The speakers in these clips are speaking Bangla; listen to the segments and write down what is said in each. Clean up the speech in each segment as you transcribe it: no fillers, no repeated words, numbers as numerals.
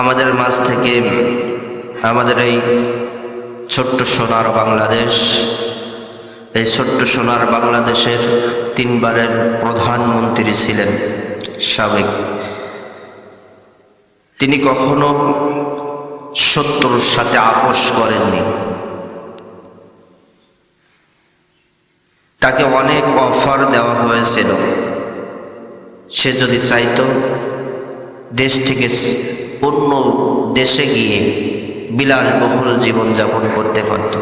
আমাদের মাঝ থেকে আমাদের এই ছোট্ট সোনার বাংলাদেশ, এই ছোট্ট সোনার বাংলাদেশের 3 বারের প্রধানমন্ত্রী ছিলেন সাবেক। তিনি কখনো শত্রুর সাথে আপোষ করেননি। তাকে অনেক অফার দেওয়া হয়েছিল, সে যদি চাইতো দেশ থেকে অন্য দেশে গিয়ে বিলাসবহুল জীবনযাপন করতে পারত,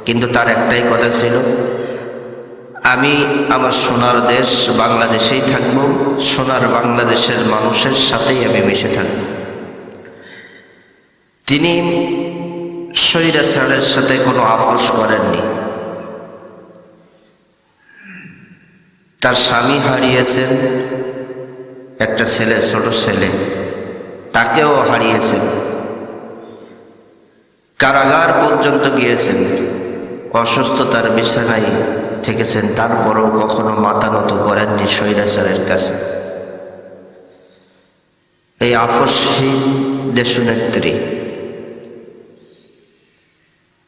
কিন্তু তার একটাই কথা ছিল, আমি আমার সোনার দেশ বাংলাদেশেই থাকব, সোনার বাংলাদেশের মানুষের সাথেই আমি মিশে থাকব। তিনি স্বৈরাচারের সাথে কোনো আপোষ করেননি। তার স্বামী হারিয়েছেন, একটা ছেলে, ছোট ছেলে, তাকেও হারিয়েছেন, কারাগার পর্যন্ত গিয়েছেন, অসুস্থতার বিছানায় থেকেছেন, তারপরেও কখনো মাথা নত করেননি স্বৈরাচারের কাছে। এই আপোষহীন দেশনেত্রী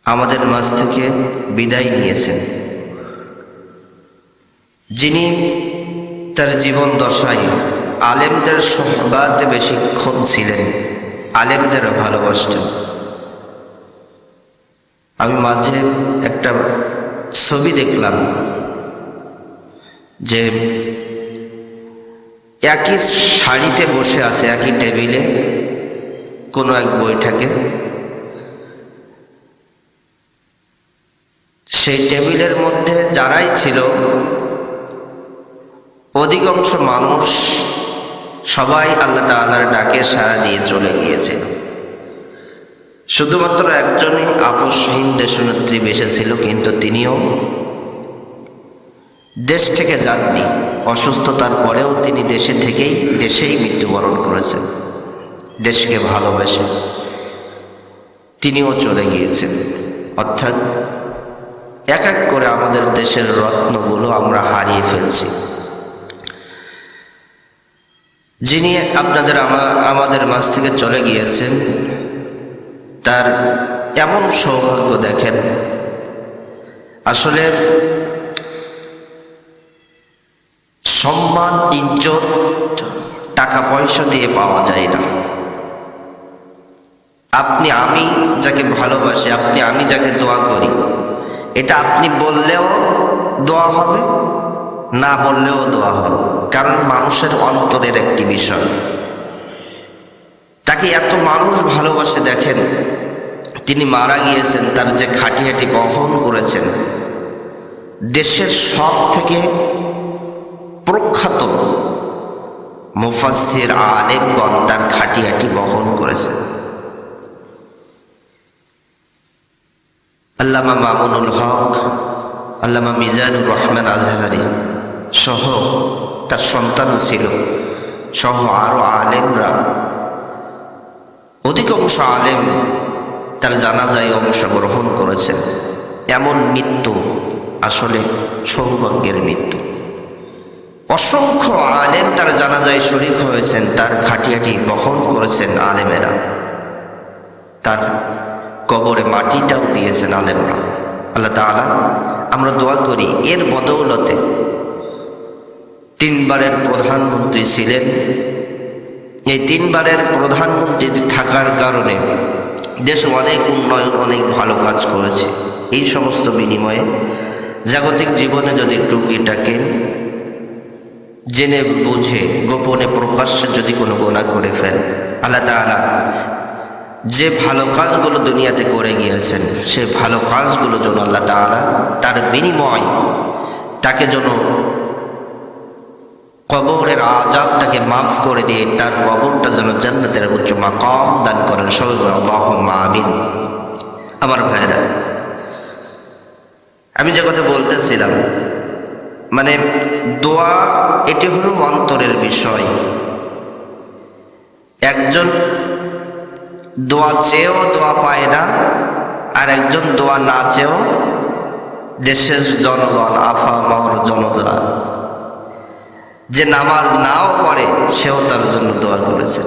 আমাদের মাঝ থেকে বিদায় নিয়েছেন, যিনি তার জীবন দশায় আলেমদের সোহবাতে বেশিক্ষণ ছিলেন, আলেমদের ভালোবাসতেন। আমি মাঝে একটা ছবি দেখলাম যে একই শাড়িতে বসে আছে, একই টেবিলে কোনো এক বৈঠকে, সেই টেবিলের মধ্যে যারাই ছিল অধিকাংশ মানুষ সবাই আল্লাহ তাআলার ডাকে সাড়া দিয়ে চলে গিয়েছিল। শুধুমাত্র একজনই আপোষহীন দেশনেত্রী বেঁচে ছিল, কিন্তু তিনিও দেশ থেকে যাননি। অসুস্থতার পরেও তিনি দেশেই মৃত্যুবরণ করেছেন। দেশকে ভালোবেসে তিনিও চলে গিয়েছেন। অর্থাৎ এক এক করে আমাদের দেশের রত্নগুলো আমরা হারিয়ে ফেলছি। যিনি আমাদের মাঝ থেকে চলে গিয়েছেন, তার এমন সৌভাগ্য দেখেন, আসলে সম্মান, ইজ্জত টাকা পয়সা দিয়ে পাওয়া যায় না। আমি যাকে ভালোবাসি, আমি যাকে দোয়া করি, এটা আপনি বললেও দোয়া হবে, না বললেও দোয়া হবে, কারণ মানুষের অন্তরের একটি বিষয়। তাকে এত মানুষ ভালোবাসে, দেখেন তিনি মারা গিয়েছেন, তার যে খাটিয়াটি বহন করেছেন, দেশের সব থেকে প্রখ্যাত মুফাসসির আলেমগণ তার খাটিয়াটি বহন করেছেন। আল্লামা মামুনুল হক, আল্লামা মিজানুর রহমান আজহারি সহ তার সন্তান ছিল, সহ আরো আলেমরা, অধিকাংশ আলেম তার জানাজায় অংশগ্রহণ করেছেন। এমন মৃত্যু আসলে সৌভাগ্যের মৃত্যু। অসংখ্য আলেম তার জানাজায় শরীক হয়েছেন, তার খাটিয়াটি বহন করেছেন আলেমেরা, তার কবরে মাটিটাও দিয়েছেন আলেমরা। আল্লাহ তাআলা, আমরা দোয়া করি এর বদৌলতে 3 বারের প্রধানমন্ত্রী ছিলেন, এই 3 বারের প্রধানমন্ত্রী থাকার কারণে দেশ অনেক উন্নয়ন, অনেক ভালো কাজ করেছে। এই সমস্ত বিনিময়ে জাগতিক জীবনে যদি টুকিটাকে জেনে বুঝে গোপনে প্রকাশ্যে যদি কোনো গুনাহ করে ফেলে, আল্লাহ তাআলা যে ভালো কাজগুলো দুনিয়াতে করে গিয়েছেন, সে ভালো কাজগুলো যেন আল্লাহ তাআলা তার বিনিময় তাকে যেন কবরের আযাবটাকে মাফ করে দিয়ে তার কবরটা যেন জান্নাতের উচ্চ মাকাম দান করেন। সবাই আল্লাহুম্মা আমিন। আমার ভাইরা, আমি যে কথা বলতেছিলাম, মানে দোয়া এটি হলো অন্তরের বিষয়। একজন দোয়া চেয়েও দোয়া পায় না, আর একজন দোয়া না চেয়েও, দেশের জনগণ, আফামর জনতা, যে নামাজ নাও পড়ে সেও তার জন্য দোয়া করেছেন।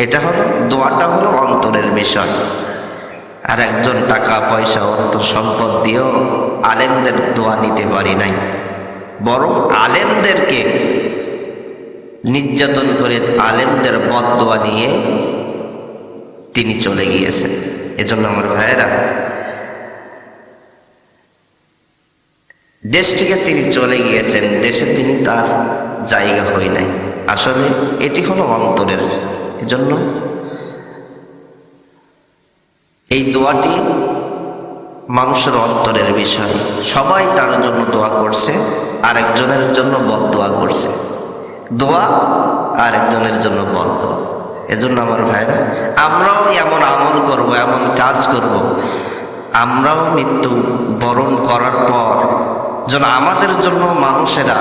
এটা হলো দোয়াটা হলো অন্তরের বিষয়। আর একজন টাকা পয়সা অর্থ সম্পদ দিয়েও আলেমদের দোয়া নিতে পারি নাই, বরং আলেমদেরকে নির্যাতন করে আলেমদের বদদোয়া নিয়ে তিনি চলে গিয়েছেন। এজন্য আমার ভাইয়েরা, দেশ থেকে তিনি চলে গিয়েছেন, দেশে তিনি তার জায়গা হয় নাই। আসলে এটি হলো অন্তরের। এজন্য এই দোয়াটি মানুষের অন্তরের বিষয়। সবাই তার জন্য দোয়া করছে, আরেকজনের জন্য বদদোয়া করছে। দোয়া আরেকজনের জন্য বদদোয়া। এজন্য আমার ভাইরা, আমরাও এমন আমল করব, এমন কাজ করব, আমরাও মৃত্যু বরণ করার পর যেন আমাদের জন্য মানুষেরা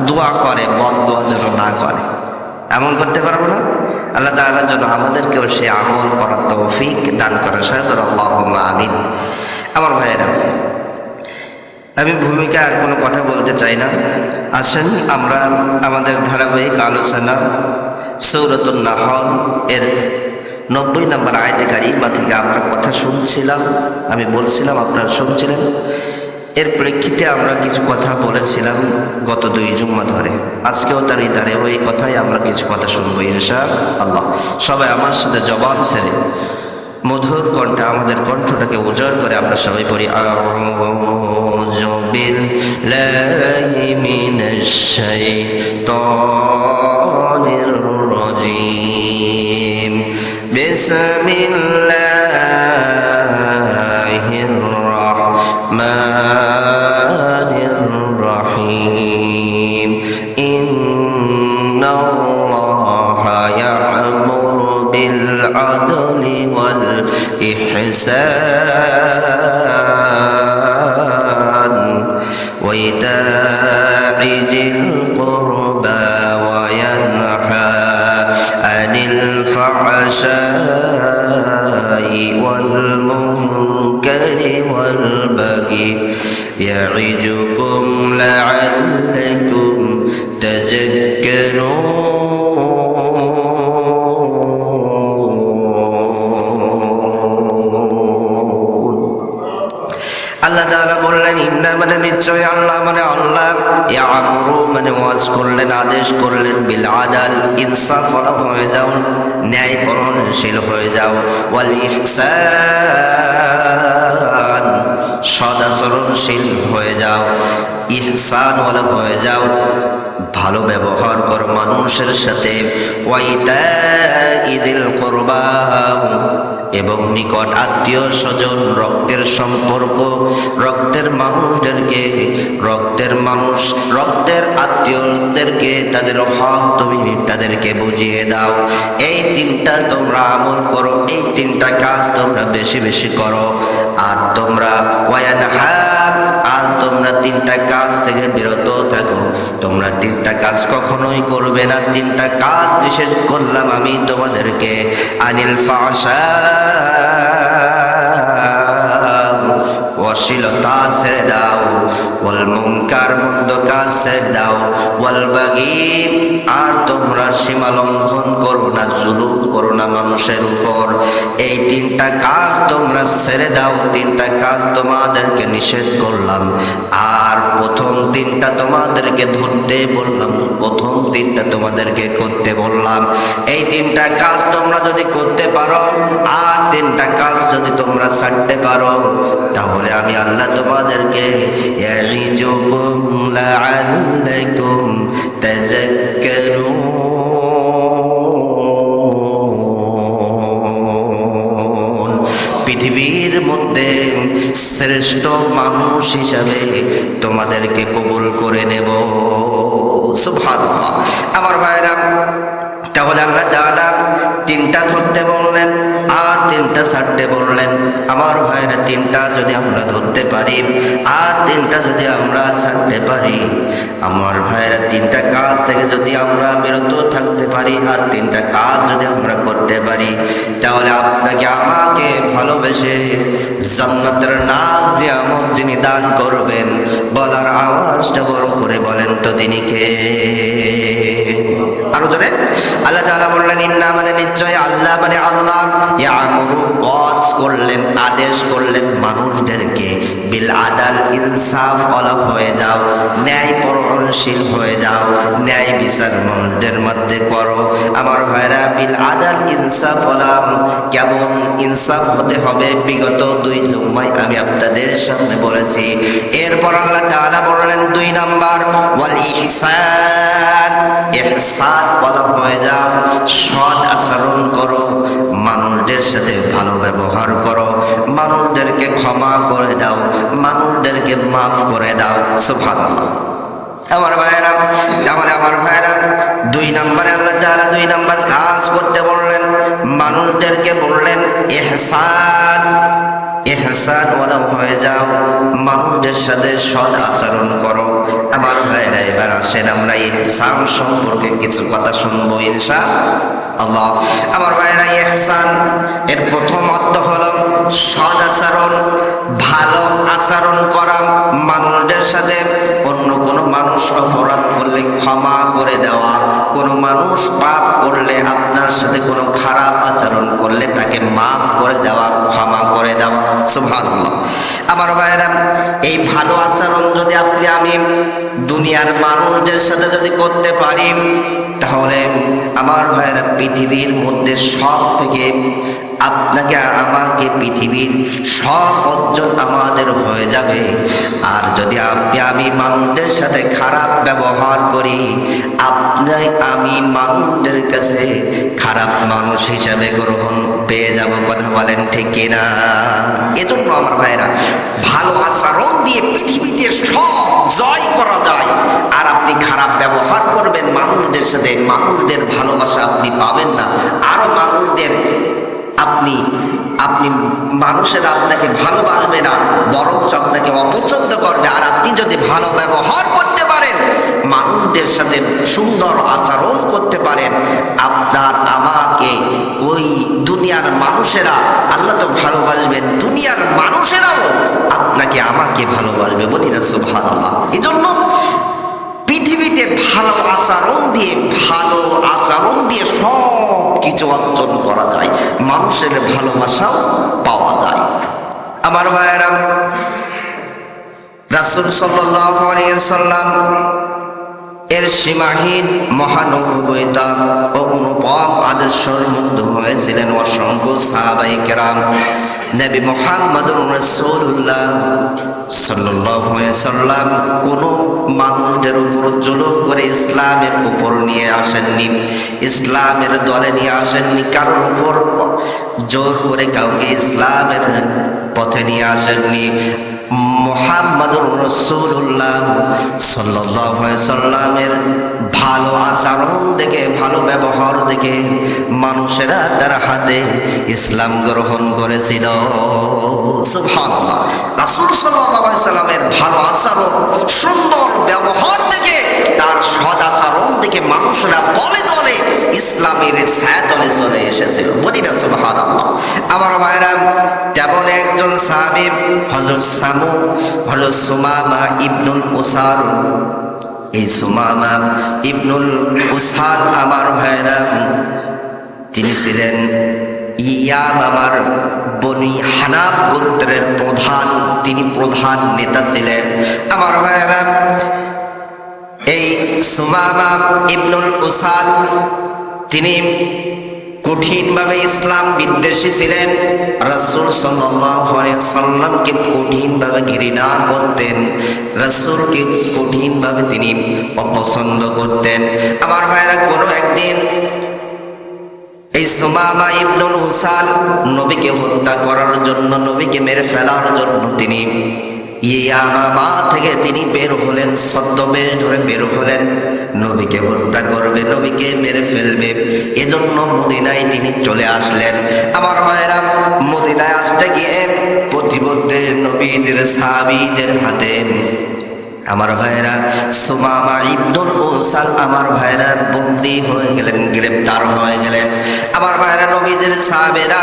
দোয়া করে, বদদোয়া যেন না করে। এমন করতে পারবো না? আল্লাহ তাআলা যেন আমাদেরকেও সে আমল করার তৌফিক দান করে। সাহেব আল্লাহুম্মা আমিন। আমার ভাইয়েরা, আমি ভূমিকা আর কোনো কথা বলতে চাই না। আসেন আমরা আমাদের ধারাবাহিক আলোচনা সূরাতুন নাহল এর 90 নম্বর আয়াতে কারিমা থেকে আমরা কথা শুনছিলাম, আমি বলছিলাম, আপনারা শুনছিলেন। এর প্রেক্ষিতে আমরা কিছু কথা বলেছিলাম গত 2 জুম্মা ধরে। আজকেও তার ইদারে ওই কথাই আমরা কিছু কথা শুনবো ইনশাআল্লাহ। সবাই আমার সাথে জবান ছেড়ে মধুর কণ্ঠে আমাদের কণ্ঠটাকে উজাড় করে আমরা সবাই পড়ি, আউযু বিল্লাহি মিনাশ শাইতানির রাজীম, বিসমিল্লাহির রাহমানির রাহিম। ইন্নাল্লাহা ইয়া'মুরু বিল আদলি ওয়াল ইহসান ওয়া ইতা'i যিল কুরবা ওয়া ইয়ানহা আনিল ফাহশাই ওয়াল মুনকারি ওয়াল বাগি ইয়া'iজুকুম লা'আল্লাকুম তাযাক্কারুন। আল্লাহ তাআলা বললেন, ইন্না মানে নিশ্চয়, আল্লাহ মানে আল্লাহ, ইয়া'মুরু মানে ওয়াজ করলেন, আদেশ করলেন, বিল আদাল ইনসাফ হয়ে যাও, ন্যায় করণশীল হয়ে যাও, ওয়াল ইহসান সদাচরণশীল হয়ে যাও, ইহসান ওয়ালা হয়ে যাও, ভালো ব্যবহার করো মানুষের সাথে, ওয়া ইতা'i যিল কুরবা এবং নিকট আত্মীয় স্বজন, রক্তের সম্পর্ক, রক্তের মানুষদেরকে, রক্তের আত্মীয়দেরকে তাদের হক তুমি তাদেরকে বুঝিয়ে দাও। এই 3টা তোমরা আমল করো, এই 3টা কাজ তোমরা বেশি বেশি করো। আর তোমরা ওয়ায়ানহা, আর তোমরা 3টা কাজ থেকে বিরত থাকো। তোমরা 3টা কাজ কখনোই করবে না। 3টা কাজ নিষেধ করলাম আমি তোমাদেরকে। আনিল ফাহশা, অশ্লীলতা ছেড়ে দাও, ওয়াল মুনকার মন্দ কাজ ছেড়ে দাও, ওয়াল বাগি আর তোমরা সীমা লঙ্ঘন করো না, জুলুম করো না মানুষের উপর। এই 3টা কাজ তোমরা ছেড়ে দাও। 3টা কাজ তোমাদেরকে নিষেধ করলাম। আর প্রথম 3টা তোমাদেরকে ধরতে বললাম, প্রথম 3টা তোমাদেরকে করতে বললাম। এই 3টা কাজ তোমরা যদি করতে পারো, আর 3টা কাজ যদি তোমরা ছাড়তে পারো, তাহলে আমি আল্লাহ তোমাদেরকে ইয়া'ইজুকুম লা'আল্লাকুম তাযাক্কারুন, পৃথিবীর মধ্যে শ্রেষ্ঠ মানুষ হিসাবে তোমাদেরকে কবুল করে নেব। সুবহানাল্লাহ। আমার ভাইরা, তাহলে আল্লাহ তাআলা 3টা ধরতে বললেন আর 3টা ছাড়তে বললেন। আমার ভাইরা, 3টা যদি আমরা ধরতে পারি আর 3টা যদি আমরা ছাড়তে পারি, আমার ভাইরা 3টা কাজ থেকে যদি আমরা বিরত থাকতে পারি আর 3টা কাজ যদি আমরা করতে পারি, তাহলে আপনাকে আমাকে ভালোবেসে জান্নাতের নাজ নিয়ামত যিনি দান করবেন, বলার আওয়াজটা বড় করে বলেন তো তিনি কে? আরো জোরে আল্লাহ তাআলা বললেন ইন্না মানে নিশ্চয় আল্লাহ মানে আল্লাহ ইয়ামুরু ওয়াজ করলেন আদেশ করলেন মানুষদেরকে বিল আদাল ইনসাফ ওয়ালা হয়ে যাও ন্যায় পরণশীল হয়ে যাও ন্যায় বিচার মানুষদের মধ্যে করো আমার ভাইরা বিল আদাল ইনসাফ ওয়ালা কেমন ইনসাফ হতে হবে বিগত 2 জুম্মায় আমি আপনাদের সামনে বলেছি এরপর আল্লাহ তাআলা বললেন 2 নাম্বার ওয়াল ইহসান ইহসান ওয়ালা হয়ে যাও সৎ আচরণ করো মানুষদের সাথে ভালো ব্যবহার করো মানুষদেরকে ক্ষমা করে দাও মানুষদেরকে মাফ করে দাও সুবহানাল্লাহ আমার ভাইরা তাহলে আমার ভাইরা 2 নম্বরে আল্লাহ তাআলা 2 নম্বর কাজ করতে বললেন মানুষদেরকে বললেন ইহসান ইহসান ওয়ালা হয়ে যাও মানুষদের সাথে সৎ আচরণ করো আমার ভাইরা এবার আসেন আমরা ইহসান সম্পর্কে কিছু কথা শুনবো ইনশাআল্লাহ আমার ভাইরা ইহসান এর প্রথম অর্থ হলো সৎ আচরণ ভালো আচরণ করা মানুষদের সাথে অন্য কোনো মানুষ অপরাধ করলে ক্ষমা করে দেওয়া কোনো মানুষ পাপ করলে আপনার সাথে কোনো খারাপ আচরণ করলে তাকে মাফ করে দেওয়া ক্ষমা করে দেওয়া সুবহানাল্লাহ আমার ভাইরা এই ভালো আচরণ যদি আমি দুনিয়ার মানুষদের সাথে যদি করতে পারি তাহলে আমার ভাইরা পৃথিবীর মধ্যে সব থেকে আপনাকে আমাকে পৃথিবীর সব অর্জন আমাদের হয়ে যাবে আর যদি আমি মানুষদের সাথে খারাপ ব্যবহার করি আমি মানুষদের কাছে খারাপ মানুষ হিসাবে গ্রহণ পেয়ে যাব কথা বলেন ঠিক কিনা এজন্য আমার ভাইরা ভালো আচরণ দিয়ে পৃথিবীতে সব জয় করা যায় আর আপনি খারাপ ব্যবহার করবেন মানুষদের সাথে মানুষদের ভালোবাসা আপনি পাবেন না আরো মানুষদের আপনি মানুষের আপনাকে ভালোবাসবে না বরঞ্চ আপনাকে অপছন্দ করবে আর আপনি যদি ভালো ব্যবহার করতে পারেন মানুষদের সাথে সুন্দর আচরণ করতে পারেন আপনার আমাকে ওই দুনিয়ার মানুষেরা আল্লাহ তো ভালোবাসবেন দুনিয়ার মানুষেরাও আপনাকে আমাকে ভালোবাসবে বলি না সুবহানাল্লাহ এজন্য পৃথিবীতে ভালো আচরণ দিয়ে সব কিছু অর্জন করা যায় মানুষের ভালোবাসাও পাওয়া যায় আমার ভাইয়েরা রাসূল সাল্লাল্লাহু আলাইহি ওয়াসাল্লাম এর সীমাহীন মহানুভবতা ও অনুপম আদর্শের মুগ্ধ হয়েছিলেন অসংখ্য সাহাবায়ে কেরাম নবী মুহাম্মদুর রাসূলুল্লাহ সাল্লাল্লাহু আলাইহি ওয়াসাল্লাম কোন মানুষদের উপর জুলুম করে ইসলামের উপর নিয়ে আসেননি ইসলামের দলে নিয়ে আসেননি কারোর উপর জোর করে কাউকে ইসলামের পথে নিয়ে আসেননি মুহাম্মদুর রাসূলুল্লাহ সাল্লাল্লাহু আলাইহি ওয়াসাল্লামের ভালো আচরণ দেখে ভালো ব্যবহার দেখে মানুষেরা তার হাতে ইসলাম গ্রহণ করেছিল সুবহানাল্লাহ রাসূল সাল্লাল্লাহু আলাইহি ওয়াসাল্লামের ভালো আচরণ সুন্দর ব্যবহার দেখে তার সদাচরণ দেখে মানুষেরা দলে দলে ইসলামের ছায়াতলে চলে এসেছিল বলি না সুবহানাল্লাহ আমার ভাইরা যেমন একজন সাহাবী হযরত সুমামা ইবনুল উসার এই সুমামা ইবনুল উসার আমার ভাইরা তিনি ছিলেন ইয়ামামার বনি হানাফ গোত্রের প্রধান তিনি প্রধান নেতা ছিলেন আমার ভাইরা এই সুমামা ইবনুল উসাল তিনি কঠিনভাবে ইসলাম বিদ্বেষী ছিলেন রাসূল সাল্লাল্লাহু আলাইহি ওয়াসাল্লামকে কঠিনভাবে ঘৃণা করতেন রাসূলকে কঠিনভাবে তিনি অপছন্দ করতেন আমার ভাইরা কোনো একদিন এই সুমামা ইবনুল উসাল নবীকে হত্যা করার জন্য নবীকে মেরে ফেলার জন্য তিনি ইয়ামামা থেকে তিনি বের হলেন ছদ্মবেশ ধরে বের হলেন নবীকে হত্যা করবে নবীকে মেরে ফেলবে এজন্য মদিনায় তিনি চলে আসলেন আমার ভাইরা মদিনায় আসতে গিয়ে প্রতিমধ্যে নবীদের সাহাবীদের হাতে আমার ভাইরা সুমামা ইবনুল উসাল আমার ভাইরা বন্দী হয়ে গেলেন গ্রেফতার হয়ে গেলেন আমার ভাইরা নবীজির সাহাবেরা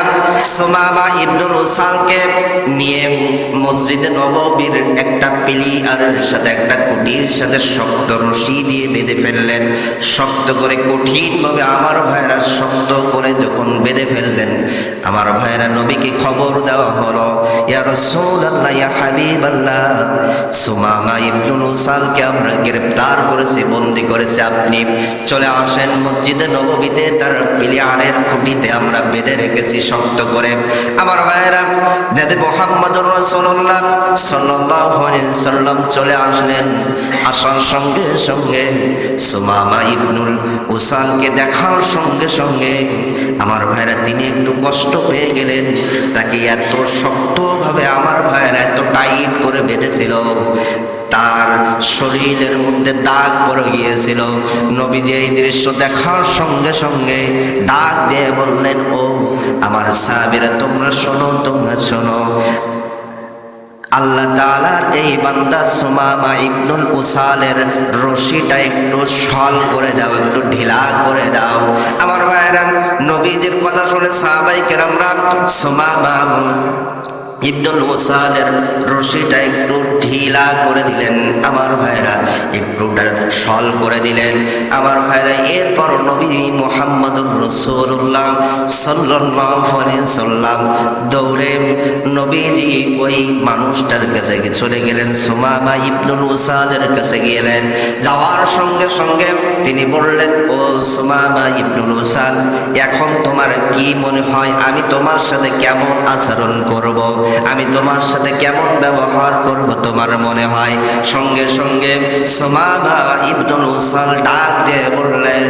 সুমামা ইবনুল উসালকে নিয়ে মসজিদে নববীর একটা পিলিয়ারের সাথে একটা কুটির সাথে শক্ত রশি দিয়ে বেঁধে ফেললেন। শক্ত করে কঠিনভাবে আমার ভাইরা শক্ত করে যখন বেঁধে ফেললেন, আমার ভাইরা নবীকে খবর দেওয়া হলো, ইয়া রাসূলুল্লাহ, ইয়া হাবিবাল্লাহ, সুমামা ইবনুল উসালকে আমরা গ্রেফতার করেছি, বন্দী করেছি, আপনি চলে আসেন মসজিদে নববীতে তার পিলিয়ারের খুঁটিতে আমরা বেঁধে রেখেছি শক্ত করে। আমার ভাইরা নবী মুহাম্মদুর রাসূলুল্লাহ সাল্লাল্লাহু আলাইহি সাল্লাম চলে আসলেন। আসার সঙ্গে সঙ্গে সুমামা ইবনুল উসালকে দেখার সঙ্গে সঙ্গে আমার ভাইরা তিনি একটু কষ্ট পেয়ে গেলেন। তাকে এত শক্তভাবে আমার ভাইরা এত টাইট করে বেঁধেছিল, তার শরীরের মধ্যে দাগ পড়ে গিয়েছিল। নবীজি এই দৃশ্য দেখার সঙ্গে সঙ্গে ডাক দিয়ে বললেন, ও আমার সাহাবীরা, তোমরা শোনো, তোমরা শোনো, আল্লাহ তাআলার এই বান্দা সুমামা ইবনুল উসালের রশিটা একটু শল করে দাও, একটু ঢিলা করে দাও। আমার ভাইরা নবীজির কথা শুনে সাহাবায়ে কেরামরা সুমামা ইবনুল উসালের রশিটা একটু ঢিলা করে দিলেন। আমার ভাইরা একটু শল করে দিলেন। আমার ভাইরা এরপর নবী মুহাম্মদুর রাসূলুল্লাহ সাল্লাল্লাহু আলাইহি সাল্লাম দৌড়ে নবীজি ওই মানুষটার কাছে চলে গেলেন, সুমামা ইবনুল উসালের কাছে গেলেন। যাওয়ার সঙ্গে সঙ্গে তিনি বললেন, ও সুমামা ইবনুল উসাল, এখন তোমার কি মনে হয় আমি তোমার সাথে কেমন আচরণ করব, আমি তোমার সাথে কেমন ব্যবহার করব তোমার মনে হয়? সঙ্গে সঙ্গে সুমামা ইবনুল উসাল ডাক দিয়ে বললেন,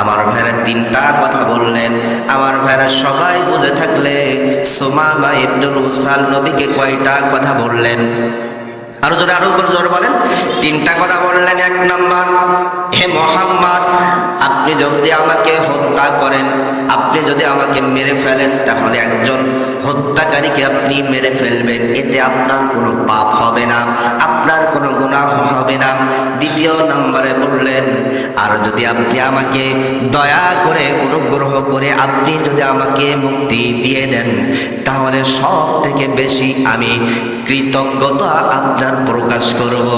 আমার ভাইরা তিনটা কথা বললেন। আমার ভাইরা সবাই বুঝে থাকলে সুমামা ইবনুল উসাল নবীকে কয়টা কথা বললেন? আরো জোরে বলেন। তিনটা কথা বললেন। এক নাম্বার, হে মুহাম্মদ, আপনি যদি আমাকে হত্যা করেন, আপনি যদি আমাকে মেরে ফেলেন, তাহলে একজন হত্যাকারীকে আপনি মেরে ফেলবেন, এতে আপনার কোনো পাপ হবে না, আপনার কোনো গুনাহ হবে না। দ্বিতীয় নম্বরে বললেন, আর যদি আপনি আমাকে দয়া করে অনুগ্রহ করে আপনি যদি আমাকে মুক্তি দিয়ে দেন, তাহলে সব থেকে বেশি আমি কৃতজ্ঞতা আপনার প্রকাশ করব।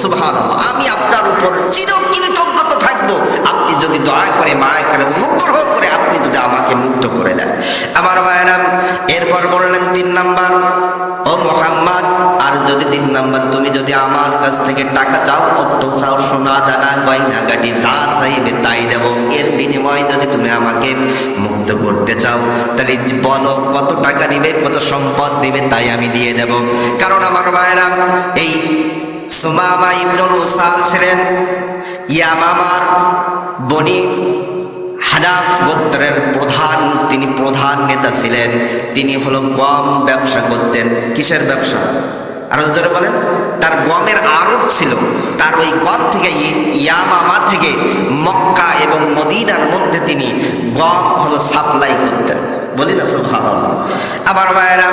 সুবহানাল্লাহ, আমি আপনার উপর চিরকৃতজ্ঞতা থাকবো আপনি যদি দয়া করে মায়া করে অনুগ্রহ করে আপনি যদি আমাকে মুক্ত করে দেন। আমার ভাইরা এরপর বললেন তিন নাম্বার, ও মুহাম্মদ, আর যদি তিন নাম্বার তুমি যদি আমার কাছ থেকে টাকা চাও, অর্থ চাও, সোনা দানা গয়না গাটি যা চাইবে তাই দেব, এর বিনিময়ে যদি তুমি আমাকে মুক্ত করতে চাও তাহলে বলো কত টাকা নিবে, কত সম্পদ দিবে, তাই আমি দিয়ে দেব। কারণ আমার ভাইরা এই সুমামা ইবনুল উসাল ছিলেন ইয়ামামার বনি হানাফ গোত্রের প্রধান, তিনি প্রধান নেতা ছিলেন। তিনি হলো গম ব্যবসা করতেন। কিসের ব্যবসা? আরো জোরে বলেন। তার গমের আড়ত ছিল, তার ওই গম থেকে ইয়ামামা থেকে মক্কা এবং মদিনার মধ্যে তিনি গম হলো সাপ্লাই করতেন। বলি না সুবহানাল্লাহ। আমার ভাইরা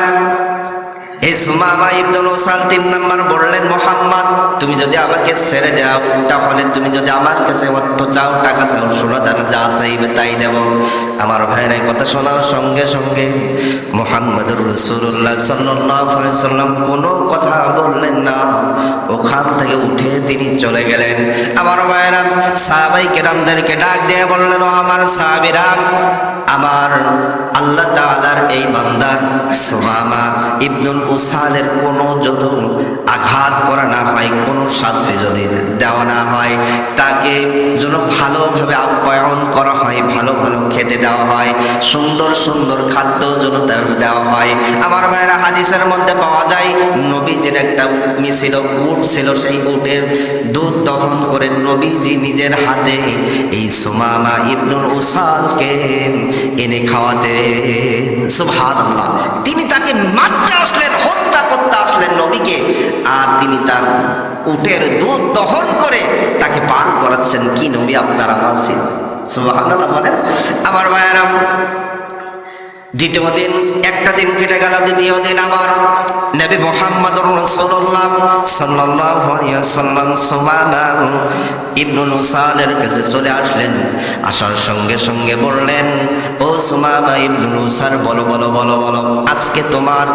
এই সুমামা ইবনুল উসাল তিন নাম্বার বললেন, মুহাম্মদ, তুমি যদি আমাকে ছেড়ে দাও, তাহলে তুমি যদি আমার কাছে অর্থ চাও, টাকা চাও, সোনা দানা যা চাইবে তাই দেব। আমার ভাইরা কথা শোনার সঙ্গে সঙ্গে মুহাম্মদুর রাসূলুল্লাহ সাল্লাল্লাহু আলাইহি সাল্লাম কোনো কথা বললেন না, ওখান থেকে উঠে তিনি চলে গেলেন। আমার ভাইরা সাহাবায়ে কেরামদেরকে ডাক দিয়ে বললেন, ও আমার সাহাবীরা, আমার আল্লাহ তাআলার এই বান্দার সুমামা ইবনুল উসালের কোনো যদি আঘাত করা না হয়, কোনো শাস্তি যদি দেওয়া না হয়, তাকে যেন ভালোভাবে আপ্যায়ন করা হয়, ভালো ভালো খেতে দেওয়া হয়, সুন্দর সুন্দর খাদ্য যেন তার দেওয়া হয়। আমার ভাইরা হাদিসের মধ্যে পাওয়া যায় নবীজির একটা উটনি ছিল, উট ছিল, সেই উটের দুধ দহন করে নবীজি নিজের হাতে এই সুমামা ইবনুল উসালকে এনে খাওয়াতে। সুবহানাল্লাহ। তিনি তাকে মারতে আসলেন, হত্যা করতে আসলেন নবীকে, আর তিনি তার উটের দুধ দহন করে তাকে পান করাচ্ছেন। কি নবী আপনারা আছেন? সুবহানাল্লাহ বলেন। আমার ভাইয়েরা দ্বিতীয় দিন, একটা দিন কেটে গেল, দ্বিতীয় দিন আবার নবী মুহাম্মদুর রাসূলুল্লাহ সাল্লাল্লাহু আলাইহি ওয়াসাল্লাম সুমামা ইবনুল উসালের কাছে চলে আসলেন। আসার সঙ্গে সঙ্গে বললেন, ও সুমামা ইবনুল উসাল, বলো বলো বলো বলো, আজকে তোমার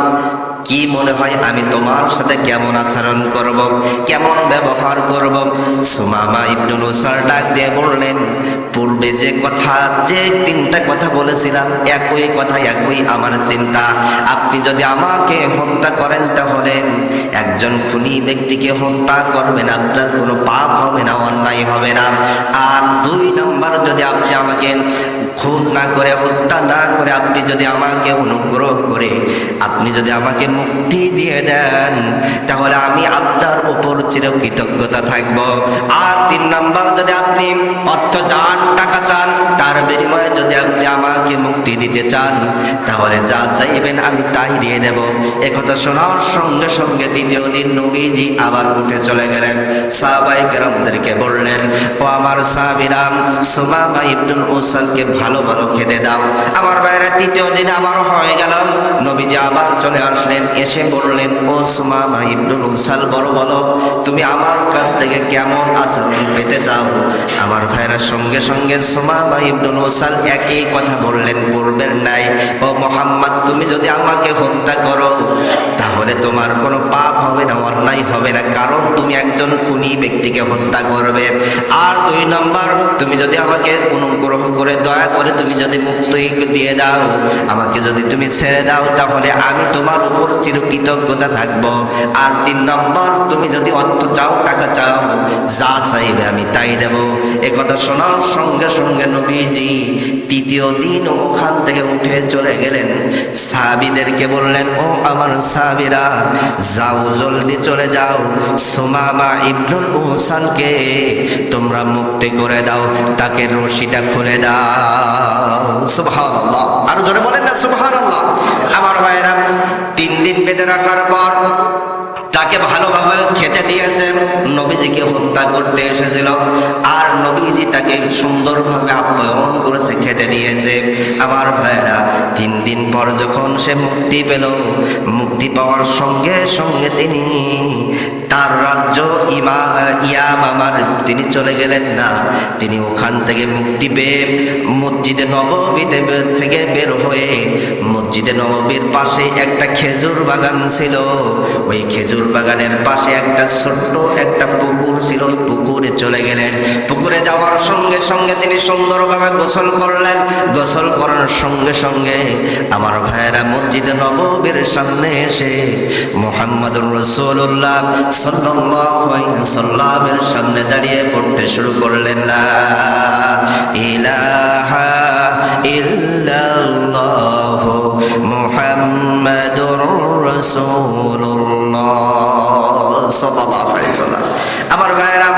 কি মনে হয় আমি তোমার সাথে কেমন আচরণ করব, কেমন ব্যবহার করব? সুমামা ইবনুল উসাল ডাক দিয়ে বললেন, পূর্বে যে কথা, যে তিনটা কথা বলেছিলাম, একই কথা, একই আমার চিন্তা। আপনি যদি আমাকে হত্যা করেন তাহলে একজন খুনি ব্যক্তিকে হত্যা করবেন, আপনার কোনো পাপ হবে না, অন্যায় হবে না। আর দুই নাম্বার, যদি আপনি আমাকে খুন না করে, হত্যা না করে, আপনি যদি আমাকে অনুগ্রহ করে আপনি যদি আমাকে মুক্তি দিয়ে দেন, তাহলে আমি আপনার উপর চিরকৃতজ্ঞতা থাকব। আর তিন নাম্বার, যদি আপনি অর্থ চান, টাকা চান, তার বিনিময়ে যদি আপনি আমাকে মুক্তি দিতে চান, তাহলে যা চাইবেন আমি তাই দিয়ে দেব। একথা শোনার সঙ্গে সঙ্গে তৃতীয় দিন নবীজি আবার উঠে চলে গেলেন। সাহাবায়ে কেরামদেরকে বললেন, ও আমার সাহাবীরা, সুমামা ইবনুল উসালকে ভালো ভালো খেতে দাও। আমার ভাইরা, তৃতীয় দিন আবার হয়ে গেল, নবীজি আবার চলে আসলেন। এসে বললেন, ও সুমামা ইবনুল উসাল, বলো বলো, তুমি আমার কাছ থেকে কেমন আচরণ পেতে চাও? আমার ভাইরা, সঙ্গে সঙ্গে সুমামা ইবনুল উসাল একই কথা বললেন, পূর্বের নাই, ও মুহাম্মদ, তুমি যদি আমাকে হত্যা করো তাহলে তোমার কোনো পাপ হবে না, অন্যায় হবে না, কারণ তুমি একজন খুনি ব্যক্তিকে হত্যা করবে। আর দুই নম্বর, তুমি যদি আমাকে অনুগ্রহ করে, দয়া করে তুমি যদি মুক্তি দিয়ে দাও, আমাকে যদি তুমি ছেড়ে দাও, তাহলে আমি তোমার উপর চিরকৃতজ্ঞতা থাকব। আর তিন নম্বর, তুমি যদি অর্থ চাও, টাকা চাও, যা চাইবে আমি তাই দেব। একথা শোনার সঙ্গে সঙ্গে নবীজি তৃতীয় দিন ওখান থেকে উঠে চলে গেলেন। সাহাবীদেরকে বললেন, ও আমার সাহাবীরা, যাও, জলদি চলে যাও, সুমামা ইবনুল উসালকে তোমরা মুক্তি করে দাও, তাকে রশিটা খুলে দাও। সুবহানাল্লাহ, আরো জোরে বলেন না সুবহানাল্লাহ। আমার ভাইরা, 3 দিন বেঁধে রাখার পর তাকে ভালোভাবে খেতে দিয়েছে। নবীজিকে হত্যা করতে এসেছিল, আর নবীজি তাকে সুন্দরভাবে আপ্যায়ন করেছে, খেতে দিয়েছে। আমার ভাইরা, 3 দিন পর যখন সে মুক্তি পেল, মুক্তি পাওয়ার সঙ্গে সঙ্গে তিনি তার রাজ্য ইয়ামামার তিনি চলে গেলেন না। তিনি ওখান থেকে মুক্তি পেয়ে মসজিদে নববীতে থেকে বের হয়ে মসজিদে নববীর পাশে একটা খেজুর বাগান ছিল। ওই খেজুর বাগানের পাশে একটা ছোট্ট একটা পুকুর ছিল, ওই পুকুরে চলে গেলেন। পুকুরে যাওয়ার সঙ্গে সঙ্গে তিনি সুন্দরভাবে গোসল করলেন। গোসল করার সঙ্গে সঙ্গে আমার ভাইয়েরা, মসজিদে নববীর সামনে এসে মুহাম্মদুর রাসূলুল্লাহ সাল্লাল্লাহু আলাইহি ওয়াসাল্লামের সামনে দাঁড়িয়ে পড়তে শুরু করলেন, লা ইলাহা ইল্লাল্লাহু মুহাম্মাদুর রাসূলুল্লাহ সাল্লাল্লাহু আলাইহি ওয়াসাল্লাম। আমার ভাইয়েরা,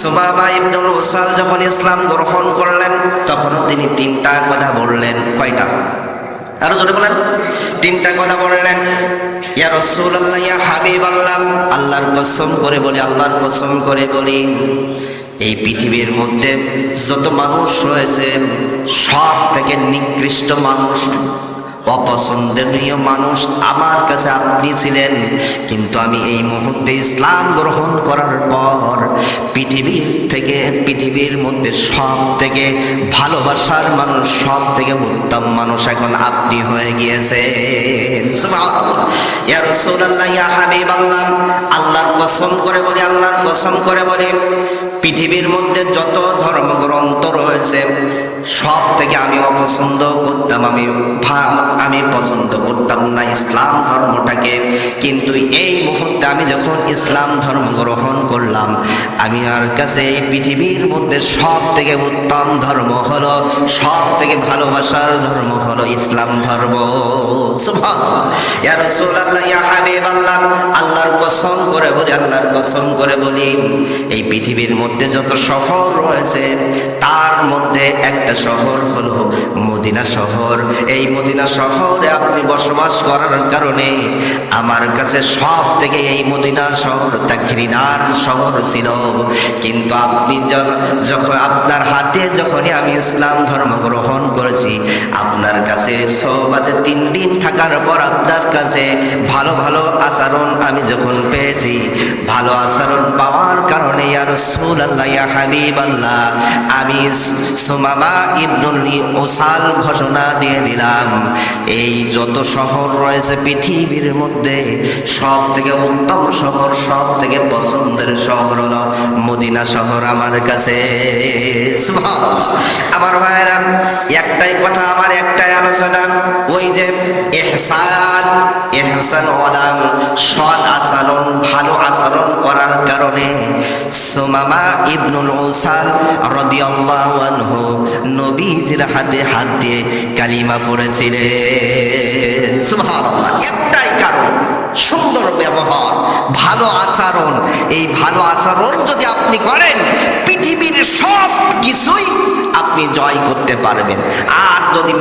সুমামা ইবনুল উসাল যখন ইসলাম গ্রহণ করলেন, তখনও তিনি 3টা কথা বললেন। কয়টা? আরো জোরে বলেন। 3টা কথা বললেন। ইয়া রাসূলুল্লাহ, ইয়া হাবিবাল্লাহ, আল্লাহর কসম করে বলি, আল্লাহর কসম করে বলি, এই পৃথিবীর মধ্যে যত মানুষ রয়েছে, সব থেকে নিকৃষ্ট মানুষ, অপছন্দনীয় মানুষ আমার কাছে আপনি ছিলেন। কিন্তু আমি এই মুহূর্তে ইসলাম গ্রহণ করার পর পৃথিবীর মধ্যে সব থেকে ভালোবাসার মানুষ, সব থেকে উত্তম মানুষ এখন আপনি হয়ে গিয়েছেন। সুবহানাল্লাহ। ইয়া রাসূলুল্লাহ, ইয়া হাবিবাল্লাহ, আল্লাহর কসম করে বলি, আল্লাহর কসম করে বলি, পৃথিবীর মধ্যে যত ধর্মগ্রন্থ রয়েছে, সব থেকে আমি অপছন্দ করতাম, আমি পছন্দ করতাম না ইসলাম ধর্মটাকে। কিন্তু এই মুহূর্তে আমি যখন ইসলাম ধর্ম গ্রহণ করলাম, আমি আর কাছে এই পৃথিবীর মধ্যে সব থেকে উত্তম ধর্ম হলো, সব থেকে ভালোবাসার ধর্ম হলো ইসলাম ধর্ম। সুবহানাল্লাহ। ইয়া রাসূলুল্লাহ, ইয়া হাবিবাল্লাহ, আল্লাহর কসম করে বলি, আল্লাহর কসম করে বলি, এই পৃথিবীর মধ্যে যত শহর রয়েছে তার মধ্যে একটা শহর হলো মদিনা শহর। এই মদিনা শহরে আপনি বসবাস করার কারণে আমার কাছে সব থেকে এই মদিনা শহরটা ঘৃণার শহর ছিল। কিন্তু আপনি যখন আপনার হাতে যখনই আমি ইসলাম ধর্ম গ্রহণ করেছি, আপনার কাছে সোহবাতে 3 দিন থাকার পর আপনার কাছে ভালো ভালো আচরণ আমি যখন পেয়েছি, ভালো আচরণ পাওয়ার কারণে ইয়া রাসূলুল্লাহ ইয়া হাবিবাল্লাহ, আমি সুমামা ইবনুল উসাল ঘোষণা দিয়ে দিলাম, এই যত শহর রয়েছে পৃথিবীর মধ্যে সব থেকে উত্তম শহর, সব থেকে পছন্দের শহর হলো মদিনা শহর আমার কাছে। সুবহানাল্লাহ। আমার ভাইরা, একটাই কথা, আমার একটাই আলোচনা, ওই যে ইহসান ওয়ালাম, সৎ আচরণ, ভালো আচরণ করার কারণে সুমামা ইবনুল উসাল রাদিয়াল্লাহু আনহু নবীজির হাতে হাত দিয়ে কালিমা পড়েছিলেন। সুবহানাল্লাহ। একটাই কারণ, সুন্দর ব্যবহার, ভালো আচরণ। এই ভালো আচরণ যদি আপনি করেন, পৃথিবীর সব কিছুই আপনি জয় করতে পারবেন। আর যদি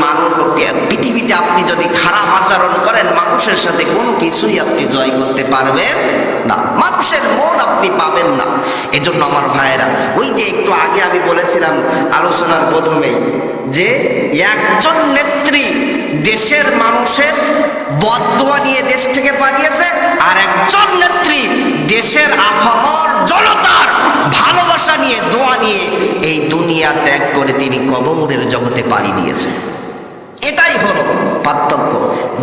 পৃথিবীতে আপনি যদি খারাপ আচরণ করেন, মানুষের সাথে কোনো কিছুই আপনি জয় করতে পারবেন না, মানুষের মন আপনি পাবেন না। এজন্য আমার ভাইয়েরা, ওই যে একটু আগে আমি বলেছিলাম আলোচনার প্রথমেই, যে একজন নেত্রী দেশের মানুষের বদদোয়া নিয়ে দেশ থেকে পালিয়েছে, আর একজন নেত্রী দেশের আপামর জনতার ভালোবাসা নিয়ে, দোয়া নিয়ে এই দুনিয়া ত্যাগ করে তিনি কবরের জগতে পাড়ি দিয়েছে। এটাই হলো পার্থক্য,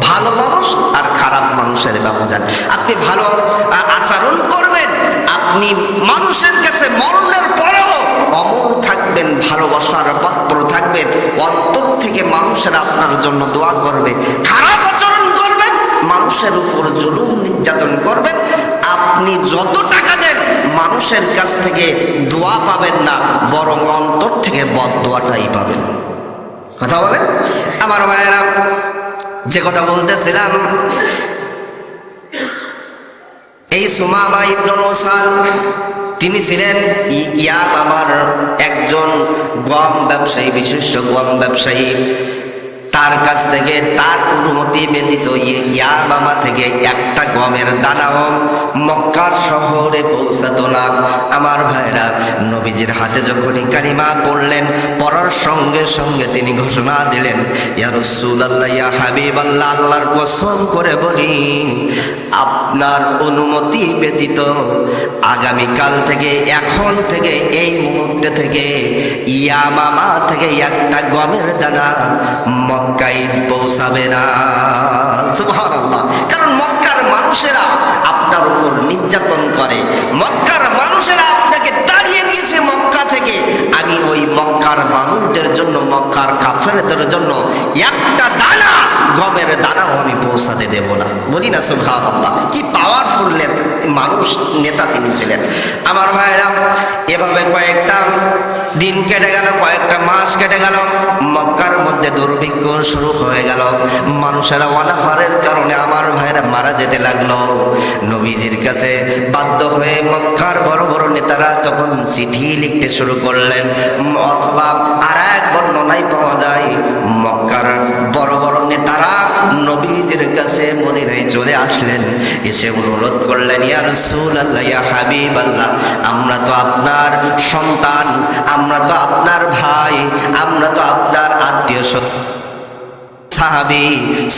ভালো মানুষ আর খারাপ মানুষের ব্যবধান। আপনি ভালো আচরণ করবেন, আপনি মানুষের কাছে মরণের পরেও অমর থাকবেন, ভালোবাসার পাত্র থাকবেন, অন্তর থেকে মানুষের আপনার জন্য দোয়া করবে। খারাপ আচরণ করবেন, মানুষের উপর জুলুম নির্যাতন করবেন, আপনি যত টাকা দেন মানুষের কাছ থেকে দোয়া পাবেন না, বরং অন্তর থেকে বদদোয়াটাই পাবেন। কথা বলেন আমার ভাইয়েরা। যে কথা বলতেছিলাম, এই সুমামা ইবনুল উসাল তিনি ছিলেন ইয়ামামার একজন গম ব্যবসায়ী, বিশিষ্ট গম ব্যবসায়ী। তার কাছ থেকে তার অনুমতি ব্যতীত ইয়ামামা থেকে একটা গমের দানাও মক্কার শহরে পৌঁছাতো না। আমার ভাইরা, নবীজির হাতে যখনই কালিমা পড়লেন, পড়ার সঙ্গে সঙ্গে তিনি ঘোষণা দিলেন, ইয়া রাসূলুল্লাহ ইয়া হাবিবাল্লাহ, আল্লাহর কসম করে বলি, আপনার অনুমতি ব্যতীত আগামীকাল থেকে, এখন থেকে, এই মুহূর্তে থেকে ইয়ামামা থেকে একটা গমের দানা মক্কায় পৌঁছাবে না। সুবহানাল্লাহ। কারণ মক্কার মানুষেরা আপনার উপর নির্যাতন করে, মক্কার মানুষেরা আপনাকে তাড়িয়ে দিয়েছে মক্কা থেকে। আমি ওই মক্কার মানুষদের জন্য, মক্কার কাফেরদের জন্য একটা দানা, গমের দানাও আমি পৌঁছাতে দেব না। বলি না সুবহানাল্লাহ। কি পাওয়ারফুল মানুষ, নেতা তিনি ছিলেন। আমার ভাইরা, এভাবে কয়েকটা দিন কেটে গেল, কয়েকটা মাস কেটে গেল, মক্কার মধ্যে দুর্ভিক্ষ শুরু হয়ে গেল। মানুষেরা অনাহারের কারণে আমার ভাইরা মারা যেতে লাগলো। নবীজির কাছে বাধ্য হয়ে মক্কার বড় বড় নেতারা তখন চিঠি লিখতে শুরু করলেন, অথবা আর এক বর্ণনায় পাওয়া যায় মক্কার বড় বড় নেতারা নবীজির কাছে মদিনায় চলে আসলেন, এসে অনুরোধ করলেন, ইয়া রাসূলুল্লাহ ইয়া হাবিবাল্লাহ, আমরা তো আপনার সন্তান, আমরা তো আপনার ভাই, আমরা তো আপনার আত্মীয় সাহাবী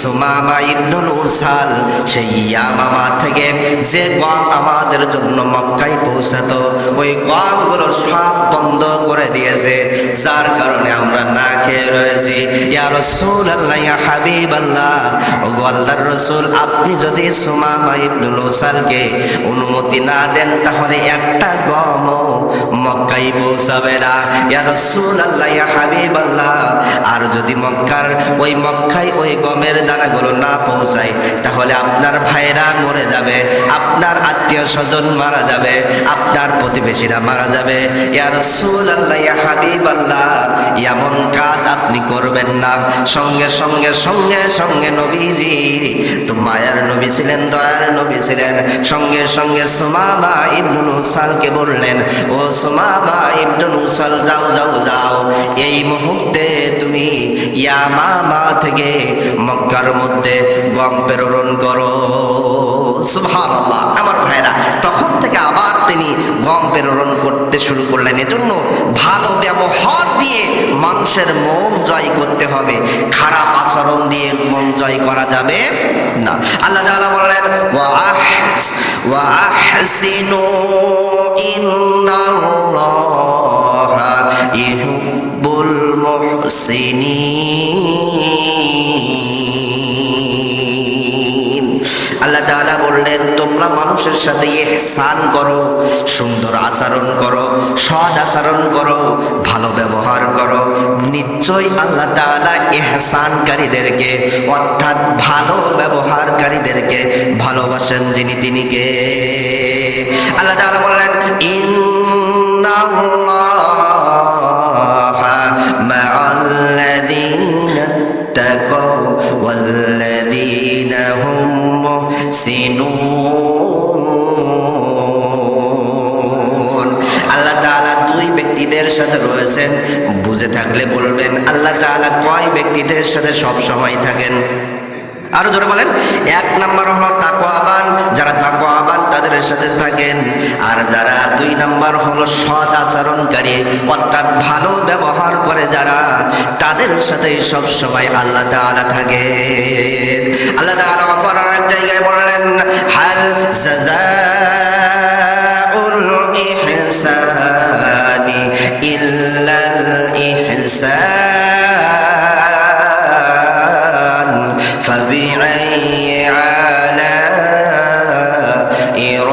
সুমামা ইবনুল উসাল সেই ইয়ামামা থেকে যে গম আমাদের জন্য মক্কায় পৌঁছাতো, ওই গমগুলো সব বন্ধ করে দিয়েছে, যার কারণে আমরা না খেয়ে রয়েছি। ইয়া রাসূলুল্লাহ ইয়া হাবিবাল্লাহ, ওগো আল্লাহর রাসূল, আপনি যদি সুমামা ইবনুল উসালকে অনুমতি না দেন, তাহলে একটা গমও মক্কায় পৌঁছাবে না। ইয়া রাসূলুল্লাহ ইয়া হাবিবাল্লাহ, আর যদি মক্কায় ওই গমের দানাগুলো না পৌঁছায়, তাহলে আপনার ভাইরা মরে যাবে, আপনার আত্মীয় স্বজন মারা যাবে, আপনার প্রতিবেশীরা মারা যাবে। ইয়া রাসূলুল্লাহ, ইয়া হাবিবাল্লাহ, এমন কাজ আপনি করবেন না। সঙ্গে সঙ্গে সঙ্গে সঙ্গে নবীজি তো মায়ার নবী ছিলেন, দয়ার নবী ছিলেন, সঙ্গে সঙ্গে সুমামা ইবনুল উসালকে বললেন, ও সুমামা ইবনুল উসাল, যাও যাও যাও, এই মুহূর্তে তুমি ইয়ামামা থেকে মক্কার মধ্যে গম প্রেরণ করো। সুবহানাল্লাহ। আমার ভাইরা, তখন থেকে আবার তিনি গম প্রেরণ করতে শুরু করলেন। এজন্য ভালো ব্যবহার দিয়ে মানুষের মন জয় করতে হবে, খারাপ আচরণ দিয়ে মন জয় করা যাবে না। আল্লাহ তাআলা বললেন, ওয়া আহসিনু ইন্নাল্লাহা ইউহিব্বুল মুহসিনিন। আল্লাহ তাআলা বললেন, তোমরা মানুষের সাথে ইহসান করো, সুন্দর আচরণ করো, সৎ আচরণ করো, ভালো ব্যবহার করো। নিশ্চয়ই আল্লাহ তাআলা ইহসানকারীদেরকে, অর্থাৎ ভালো ব্যবহারকারীদেরকে ভালোবাসেন যিনি, তিনি কে? আল্লাহ তাআলা বললেন, ইন্নাল্লাহা মা'আল্লাযীনা তাকাও ওয়াল্লাযীনা হুম মুহসিনুন। আল্লাহ তাআলা দুই ব্যক্তিদের সাথে রয়েছেন। বুঝে থাকলে বলবেন, আল্লাহ তাআলা কয় ব্যক্তিদের সাথে সব সময় থাকেন? আরো জোরে বলেন। এক নাম্বার হলো তাকওয়াবান, যারা তাকওয়াবান তাদের সাথে থাকেন। আর যারা দুই নাম্বার হলো সৎ আচরণকারী, অর্থাৎ ভালো ব্যবহার করে যারা, তাদের সাথে সব সময় আল্লাহ তাআলা থাকেন। আল্লাহ তাআলা অপর এক জায়গায় বললেন, হাল জাযাউল ইহসানি ইল্লাল ইহসান فبأي آلاء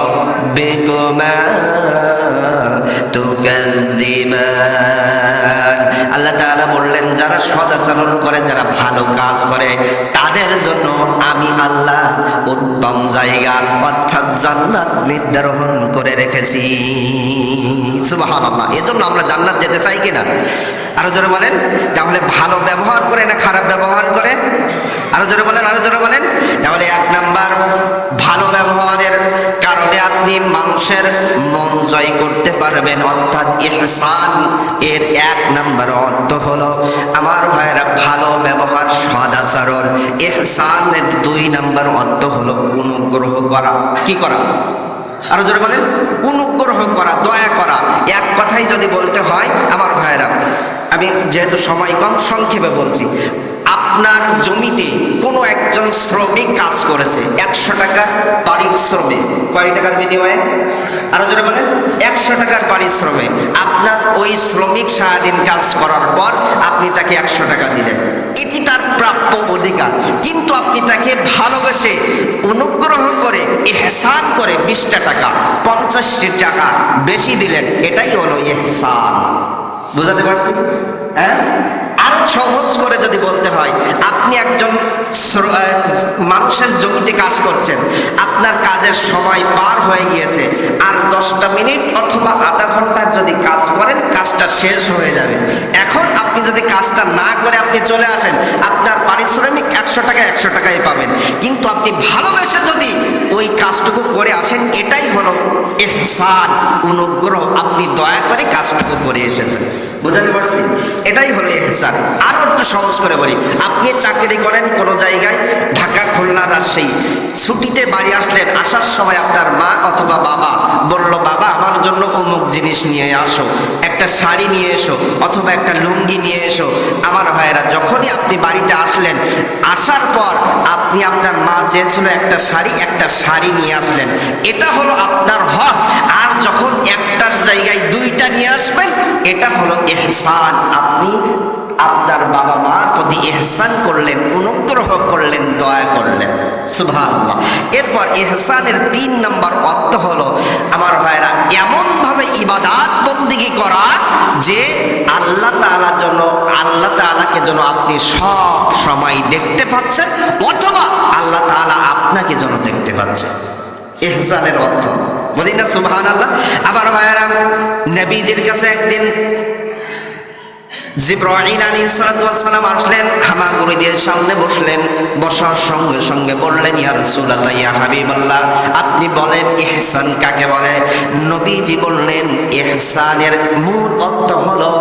ربكما تكذبان। আল্লাহ তাআলা বললেন, যারা সদাচরণ করে, যারা ভালো কাজ করে, তাদের জন্য আমি আল্লাহ উত্তম জায়গা অর্থাৎ জান্নাত নির্ধারণ করে রেখেছি। সুবহানাল্লাহ। এজন্য আমরা জান্নাত যেতে চাই কিনা? আরো জোরে বলেন। তাহলে ভালো ব্যবহার করে না খারাপ ব্যবহার করে? আরো জোরে বলেন, আরো জোরে বলেন। তাহলে এক নাম্বার, ভালো ব্যবহারের কারণে আপনি মানুষের মন জয় করতে পারবেন, অর্থাৎ ইহসান এর এক নাম্বার অর্থ হলো, আমার ভাইরা, ভালো ব্যবহার, সদাচরণ। ইহসানের দুই নাম্বার অর্থ হলো অনুগ্রহ করা। কি করা? আরো জোরে বলেন। অনুগ্রহ করা, দয়া করা। এক কথাই যদি বলতে হয় আমার ভাইরা, আমি যেহেতু সময় কম সংক্ষেপে বলছি, আপনার জমিতে কোনো একজন শ্রমিক কাজ করেছে 100 টাকার পারিশ্রমে। কয় টাকার বিনিময়ে? আরো জোরে বলেন। 100 টাকার পারিশ্রমে আপনার ওই শ্রমিক সারাদিন কাজ করার পর আপনি তাকে 100 টাকা দিলেন, এটি তার প্রাপ্য অধিকার। কিন্তু আপনি তাকে ভালোবেসে, অনুগ্রহ করে, ইহসান করে 20টা টাকা, 50টি টাকা বেশি দিলেন, এটাই হলো ইহসান। বুঝাতে পারছি? হ্যাঁ। আরো সহজ করে যদি বলতে হয়, আপনি একজন মানুষের জমিতে কাজ করছেন, আপনার কাজের সময় পার হয়ে গিয়েছে, আর 10টা মিনিট অথবা আধা ঘন্টার যদি কাজ করেন, কাজটা শেষ হয়ে যাবে। এখন আপনি যদি কাজটা না করে আপনি চলে আসেন, আপনার পারিশ্রমিক 100 টাকা 100 টাকাই পাবেন। কিন্তু আপনি ভালোবেসে যদি ওই কাজটুকু করে আসেন, এটাই হলো ইহসান, অনুগ্রহ। আপনি দয়া করে কাজটুকু করে এসেছেন। বুঝাতে পারছি? এটাই হলো ইহসান। আরো একটু সহজ করে বলি, আপনি চাকরি করেন কোনো জায়গায়, ঢাকা, খুলনা, রাজশাহী, ছুটিতে বাড়ি আসলেন, আসার সময় আপনার মা অথবা বাবা বলল, বাবা আমার জন্য অমুক জিনিস নিয়ে আসো, একটা শাড়ি নিয়ে এসো অথবা একটা লুঙ্গি নিয়ে এসো। আমার ভাইয়েরা, যখনই আপনি বাড়িতে আসলেন, আসার পর আপনি, আপনার মা চেয়েছিল একটা শাড়ি নিয়ে আসলেন, এটা হলো আপনার হক। আর যখন একটার জায়গায় 2টা নিয়ে আসবেন, এটা হলো ইহসান। আপনি আপনার বাবা মার প্রতি ইহসান করলেন, অনুগ্রহ করলেন, দয়া করলেন। সুবহানাল্লাহ। এরপর ইহসানের 3 নম্বর অর্থ হলো আমার ভাইরা এমনভাবে ইবাদত বন্দেগী করা যে আল্লাহ তাআলাকে যেন আপনি সব সময় দেখতে পাচ্ছেন, অথবা আল্লাহ তাআলা আপনাকে যেন দেখতে পাচ্ছেন। ইহসানের অর্থ বলি না সুবহানাল্লাহ। আবার ভাইরা নবীজির কাছে একদিন জিবরাইল আলাইহিস সালাতু ওয়াস সালাম আসলেন, হামাগুড়িদের সামনে বসলেন। বসার সঙ্গে সঙ্গে বললেন, ইয়া রাসূলুল্লাহ, ইয়া হাবিবাল্লাহ, আপনি বলেন ইহসান কাকে বলে? নবীজি বললেন, ইহসানের মূল অর্থ হলো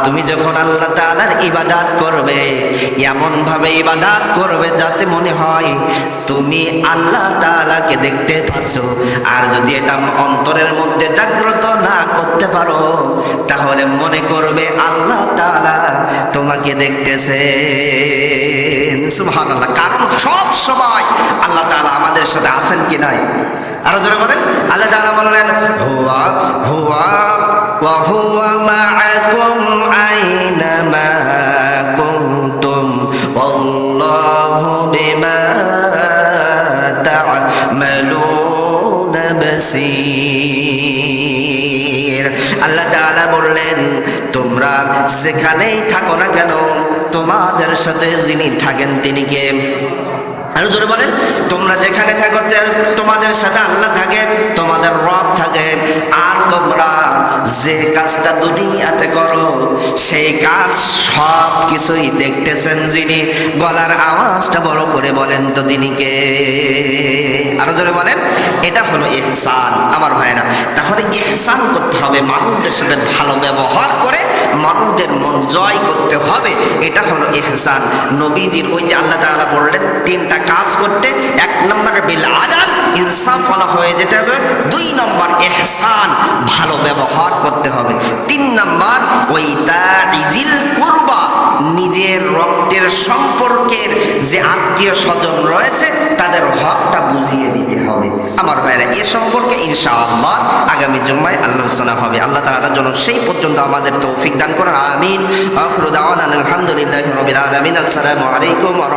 তুমি যখন আল্লাহ তাআলার ইবাদত করবে, এমন ভাবে ইবাদত করবে যাতে মনে হয় তুমি আল্লাহ তাআলাকে দেখতে পাচ্ছ। আর যদি এটা অন্তরের মধ্যে জাগ্রত না করতে পারো, তাহলে মনে করবে আল্লাহ তাআলা তোমাকে দেখতেছেন। সুবহানাল্লাহ। কারণ সব সময় আল্লাহ তাআলা আমাদের সাথে আছেন কি নাই? আরো জোরে বলেন। আল্লাহ তাআলা বললেন, হুয়া হুয়া ওয়া হুয়া মাআকুম আইনামা কুনতুম ওয়াল্লাহু বিমা তা'মালুনা বাসীর। আল্লাহ তাআলা বললেন, তোমরা যেখানেই থাকো না কেন, তোমাদের সাথে যিনি থাকেন তিনি কে? আরো জোরে বলেন। তোমরা যেখানে থাকো তোমাদের সাথে আল্লাহ থাকে, তোমাদের রব থাকে। আর তোমরা যে কাজটা দুনিয়াতে করো সেই কাজ সব কিছুই দেখতেছেন যিনি। গলার আওয়াজটা বড় করে বলেন তো তিনি কে? আরো জোরে বলেন। এটা হলো ইহসান আমার ভাইরা। তাহলে ইহসান করতে হবে, মানুষদের সাথে ভালো ব্যবহার করে মানুষদের মন জয় করতে হবে। এটা হলো ইহসান। নবীজির ওই যে আল্লাহ তাআলা বললেন 3টা কাজ করতে। 1 নম্বর বিল আদাল, ইনসাফ ওয়ালা হয়ে যেতে হবে। 2 নম্বর ইহসান, ভালো ব্যবহার করতে হবে। 3 নম্বর ওয়াইতাইজিল কুরবা, নিজের রক্তের সম্পর্কের যে আত্মীয় স্বজন রয়েছে তাদের হকটা বুঝিয়ে দিতে হবে আমার ভাইরা। এ সম্পর্কে ইনশাআল্লাহ আগামী জুম্মায় আলোচনা হবে। আল্লাহ তাআলা যেন সেই পর্যন্ত আমাদের তৌফিক দান করেন। আমিন। আখিরু দাওয়ানা আলহামদুলিল্লাহি রাব্বিল আলামিন। আসসালামু আলাইকুম ওয়া